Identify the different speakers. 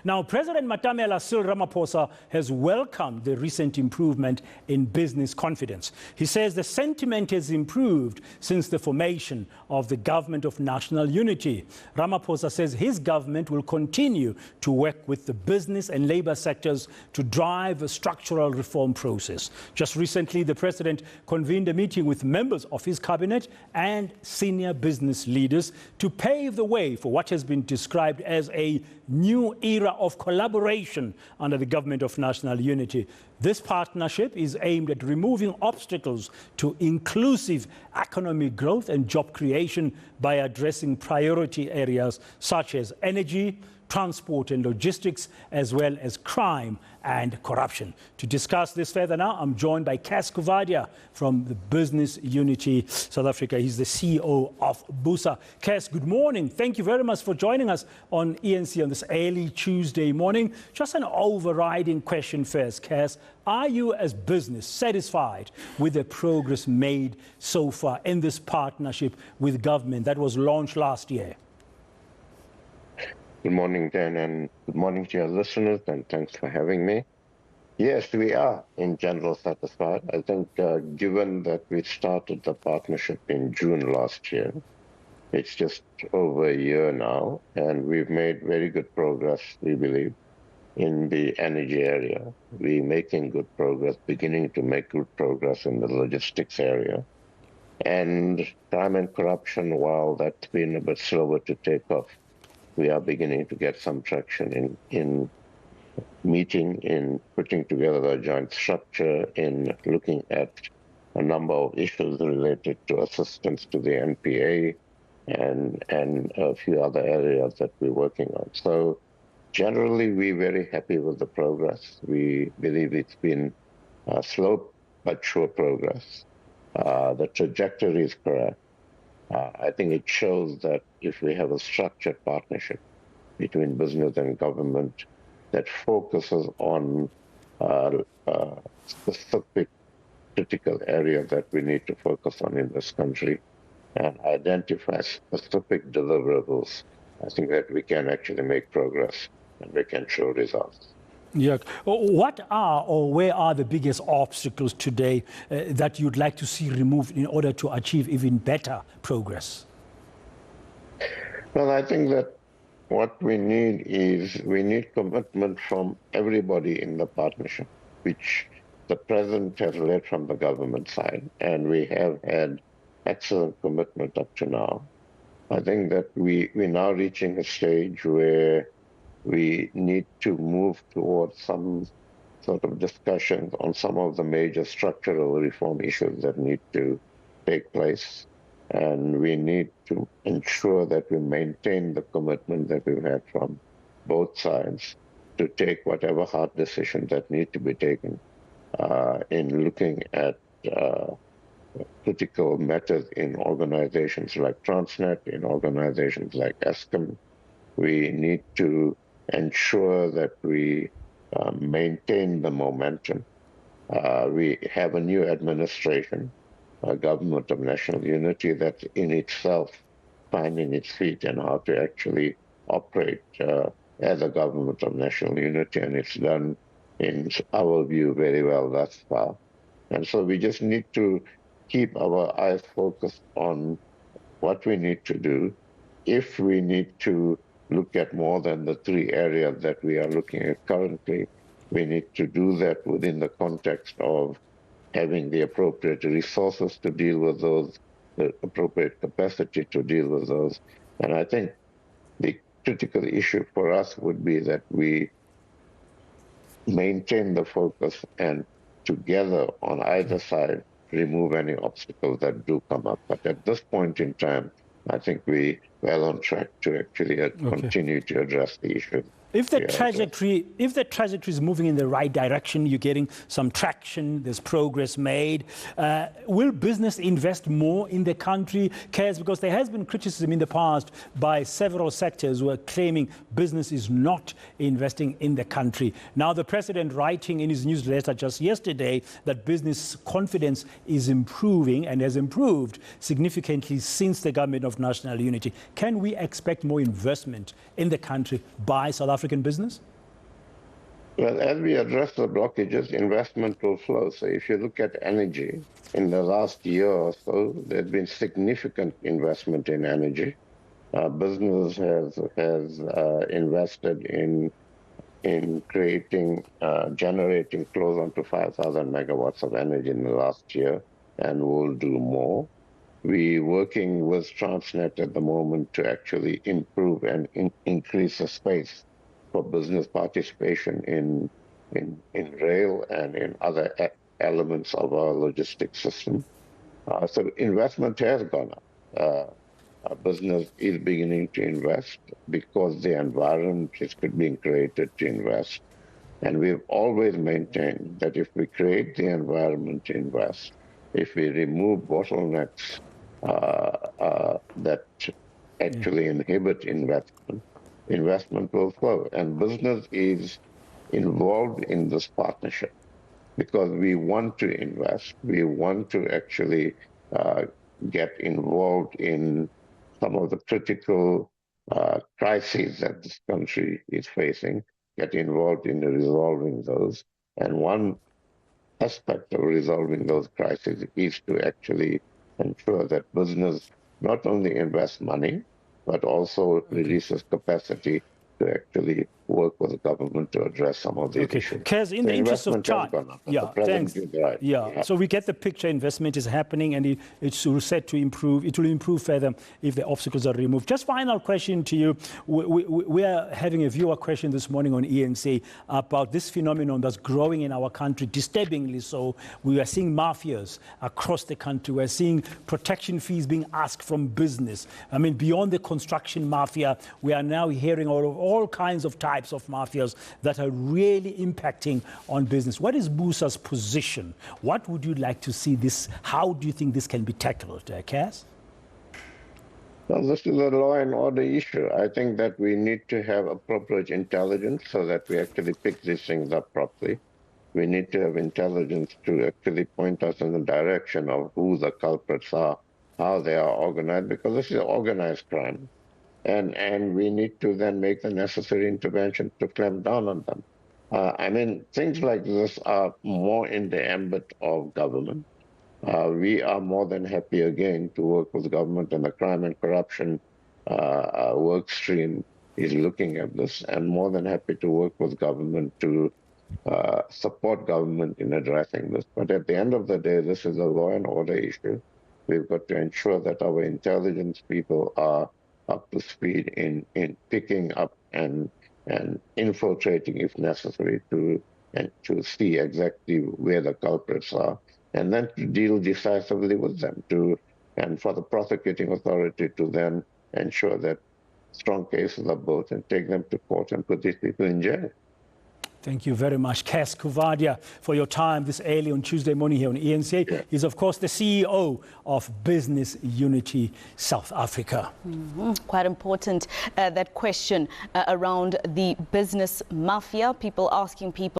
Speaker 1: Now, President Matamela Cyril Ramaphosa has welcomed the recent improvement in business confidence. He says the sentiment has improved since the formation of the Government of National Unity. Ramaphosa says his government will continue to work with the business and labor sectors to drive a structural reform process. Just recently, the president convened a meeting with members of his cabinet and senior business leaders to pave the way for what has been described as a new era of collaboration under the Government of National Unity. This partnership is aimed at removing obstacles to inclusive economic growth and job creation by addressing priority areas such as energy, transport and logistics, as well as crime and corruption. To discuss this further now, I'm joined by Cas Coovadia from the Business Unity South Africa. He's the CEO of BUSA. Cas, good morning. Thank you very much for joining us on eNCA on this early Tuesday morning. Just an overriding question first, Cas. Are you as business satisfied with the progress made so far in this partnership with government that was launched last year?
Speaker 2: Good morning, Dan, and good morning to your listeners, and thanks for having me. Yes, we are in general satisfied. I think given that we started the partnership in June last year, it's just over a year now, and we've made very good progress, we believe, in the energy area. We're making good progress, beginning to make good progress in the logistics area. And crime and corruption, while that's been a bit slower to take off, we are beginning to get some traction in putting together a joint structure, in looking at a number of issues related to assistance to the NPA and a few other areas that we're working on. So generally, we're very happy with the progress. We believe it's been slow but sure progress. The trajectory is correct. I think it shows that if we have a structured partnership between business and government that focuses on specific critical areas that we need to focus on in this country and identify specific deliverables, I think that we can actually make progress and we can show results.
Speaker 1: Yeah. What are or where are the biggest obstacles today that you'd like to see removed in order to achieve even better progress?
Speaker 2: Well, I think that what we need is commitment from everybody in the partnership, which the president has led from the government side, and we have had excellent commitment up to now. I think that we're now reaching a stage where we need to move towards some sort of discussions on some of the major structural reform issues that need to take place. And we need to ensure that we maintain the commitment that we've had from both sides to take whatever hard decisions that need to be taken in looking at critical matters in organizations like Transnet, in organizations like Eskom. We need to ensure that we maintain the momentum. We have a new administration, a Government of National Unity, that's in itself finding its feet and how to actually operate as a Government of National Unity, and it's done, in our view, very well thus far. And so we just need to keep our eyes focused on what we need to do. If we need to look at more than the three areas that we are looking at currently, we need to do that within the context of having the appropriate resources to deal with those, the appropriate capacity to deal with those. And I think the critical issue for us would be that we maintain the focus and together on either side remove any obstacles that do come up. But at this point in time, I think we're well on track to actually continue to address the issue.
Speaker 1: If the trajectory is moving in the right direction, you're getting some traction, there's progress made, will business invest more in the country, Cas? Because there has been criticism in the past by several sectors who are claiming business is not investing in the country. Now, the president writing in his newsletter just yesterday that business confidence is improving and has improved significantly since the Government of National Unity. Can we expect more investment in the country by South African business?
Speaker 2: Well, as we address the blockages, investment will flow. So if you look at energy, in the last year or so, there's been significant investment in energy. Business has invested in creating, generating close on to 5,000 megawatts of energy in the last year, and will do more. We're working with Transnet at the moment to actually improve and increase the space for business participation in rail and in other elements of our logistics system. So investment has gone up. Our business is beginning to invest because the environment is being created to invest. And we've always maintained that if we create the environment to invest, if we remove bottlenecks that actually inhibit investment, investment will flow. And business is involved in this partnership because we want to invest. We want to actually get involved in some of the critical crises that this country is facing, get involved in resolving those. And one aspect of resolving those crises is to actually ensure that business not only invests money, but also releases capacity to actually work with the government to address some of these issues.
Speaker 1: Cas, in the interest of time, thanks.
Speaker 2: Right.
Speaker 1: So we get the picture. Investment is happening, and it's set to improve. It will improve further if the obstacles are removed. Just final question to you. We are having a viewer question this morning on eNCA about this phenomenon that's growing in our country, disturbingly so. We are seeing mafias across the country. We're seeing protection fees being asked from business. I mean, beyond the construction mafia, we are now hearing all kinds of types of mafias that are really impacting on business. What is BUSA's position? What would you like to see this? How do you think this can be tackled, Cas?
Speaker 2: Well, this is a law and order issue. I think that we need to have appropriate intelligence so that we actually pick these things up properly. We need to have intelligence to actually point us in the direction of who the culprits are, how they are organized, because this is organized crime. And we need to then make the necessary intervention to clamp down on them. I mean, things like this are more in the ambit of government. We are more than happy again to work with government, and the crime and corruption work stream is looking at this, and more than happy to work with government to support government in addressing this. But at the end of the day, this is a law and order issue. We've got to ensure that our intelligence people are up to speed in picking up and infiltrating if necessary to see exactly where the culprits are, and then to deal decisively with them, and for the prosecuting authority to then ensure that strong cases are built and take them to court and put these people in jail.
Speaker 1: Thank you very much, Cas Coovadia, for your time this early on Tuesday morning here on eNCA. Yeah. He's, of course, the CEO of Business Unity South Africa.
Speaker 3: Quite important, that question around the business mafia. People asking people